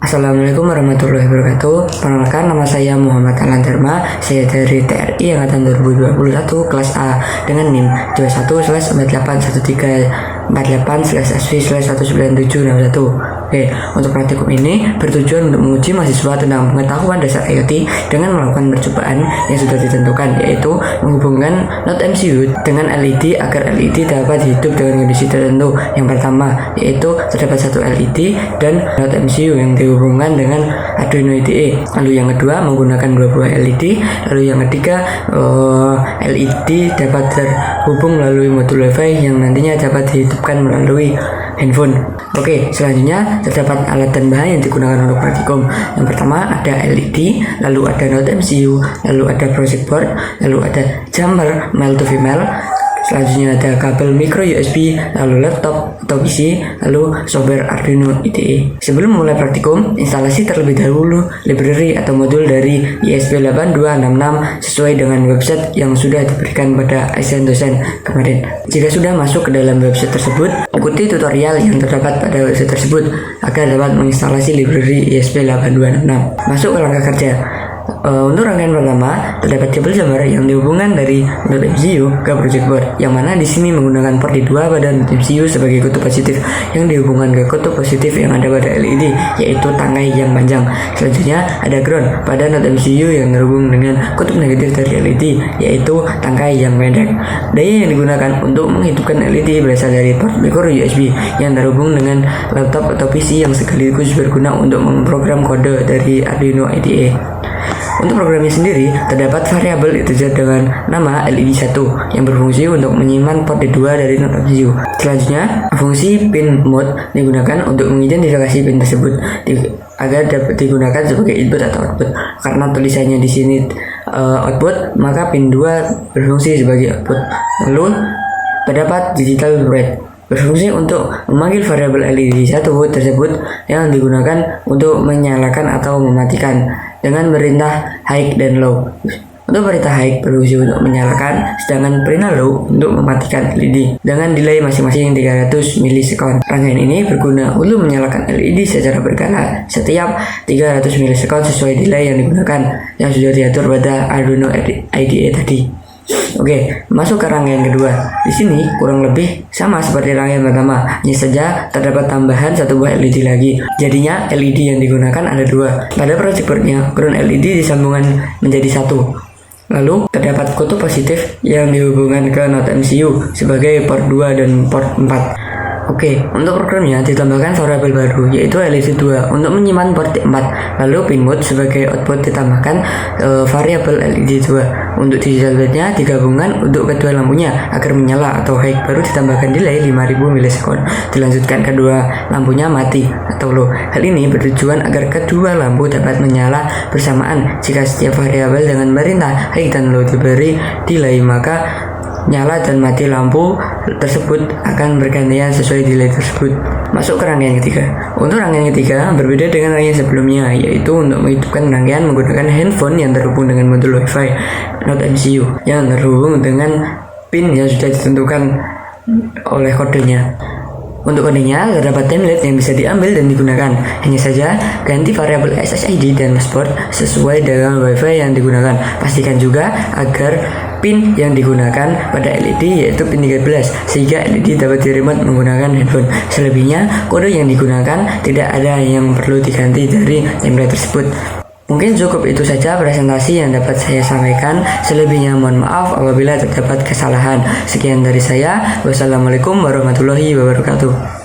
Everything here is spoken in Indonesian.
Assalamualaikum warahmatullahi wabarakatuh. Perkenalkan, nama saya Muhammad Alan Dharma. Saya dari TRI angkatan 2021 kelas A dengan NIM 21/481348/SV/19761. Oke, untuk praktikum ini bertujuan untuk menguji mahasiswa tentang pengetahuan dasar IoT dengan melakukan percobaan yang sudah ditentukan, yaitu menghubungkan Node MCU dengan LED agar LED dapat hidup dengan kondisi tertentu. Yang pertama, yaitu terdapat satu LED dan Node MCU yang dihubungkan dengan Arduino IDE. Lalu yang kedua, menggunakan dua buah LED. Lalu yang ketiga, LED dapat terhubung melalui modul WiFi yang nantinya dapat dihidupkan melalui handphone. Oke, selanjutnya terdapat alat dan bahan yang digunakan untuk praktikum. Yang pertama ada LED, lalu ada Node MCU, lalu ada project board, lalu ada jumper male to female. Selanjutnya ada kabel micro USB, lalu laptop atau PC, lalu software Arduino IDE. Sebelum mulai praktikum, instalasi terlebih dahulu library atau modul dari ESP8266 sesuai dengan website yang sudah diberikan pada asisten dosen kemarin. Jika sudah masuk ke dalam website tersebut, ikuti tutorial yang terdapat pada website tersebut agar dapat menginstalasi library ESP8266. Masuk ke langkah kerja. Untuk rangkaian pertama, terdapat kabel jumper yang dihubungkan dari Node MCU ke project board, yang mana di sini menggunakan port D2 pada Node MCU sebagai kutub positif yang dihubungkan ke kutub positif yang ada pada LED, yaitu tangkai yang panjang. Selanjutnya ada ground pada Node MCU yang terhubung dengan kutub negatif dari LED, yaitu tangkai yang pendek. Daya yang digunakan untuk menghidupkan LED berasal dari port micro USB yang terhubung dengan laptop atau PC yang sekaligus berguna untuk memprogram kode dari Arduino IDE. Untuk programnya sendiri, terdapat variabel integer dengan nama LED1 yang berfungsi untuk menyimpan port D2 dari Node MCU. Selanjutnya, fungsi pin mode digunakan untuk mengidentifikasi pin tersebut agar dapat digunakan sebagai input atau output. Karena tulisannya di sini output, maka pin 2 berfungsi sebagai output. Lalu, terdapat digital break berfungsi untuk memanggil variabel LED1 tersebut yang digunakan untuk menyalakan atau mematikan dengan perintah high dan low. Untuk perintah high berfungsi untuk menyalakan, sedangkan perintah low untuk mematikan LED dengan delay masing-masing 300 milisekon. Rangkaian ini berguna untuk menyalakan LED secara berkala setiap 300 milisekon sesuai delay yang digunakan yang sudah diatur pada Arduino IDE tadi. Oke, masuk ke rangkaian kedua. Di sini kurang lebih sama seperti rangkaian pertama, hanya saja terdapat tambahan satu buah LED lagi. Jadinya LED yang digunakan ada dua. Pada project boardnya, ground LED disambungkan menjadi satu. Lalu terdapat kutub positif yang dihubungkan ke Node MCU sebagai port 2 dan port 4. Oke, untuk programnya ditambahkan variabel baru yaitu LED2 untuk menyimpan port 4. Lalu pin mode sebagai output ditambahkan variabel LED2. Untuk digital bednya digabungkan untuk kedua lampunya agar menyala atau high, baru ditambahkan delay 5000 milisekon. Dilanjutkan kedua lampunya mati atau low. Hal ini bertujuan agar kedua lampu dapat menyala bersamaan. Jika setiap variabel dengan perintah high dan low diberi delay, maka nyala dan mati lampu tersebut akan bergantian sesuai delay tersebut. Masuk ke rangkaian ketiga. Untuk rangkaian ketiga berbeda dengan rangkaian sebelumnya, yaitu untuk menghidupkan rangkaian menggunakan handphone yang terhubung dengan modul WiFi Node MCU yang terhubung dengan pin yang sudah ditentukan oleh kodenya. Untuk kodenya terdapat template yang bisa diambil dan digunakan. Hanya saja ganti variabel SSID dan password sesuai dengan WiFi yang digunakan. Pastikan juga agar pin yang digunakan pada LED yaitu pin 13 sehingga LED dapat di-remote menggunakan handphone. Selebihnya kode yang digunakan tidak ada yang perlu diganti dari template tersebut. Mungkin cukup itu saja presentasi yang dapat saya sampaikan. Selebihnya mohon maaf apabila terdapat kesalahan. Sekian dari saya. Wassalamualaikum warahmatullahi wabarakatuh.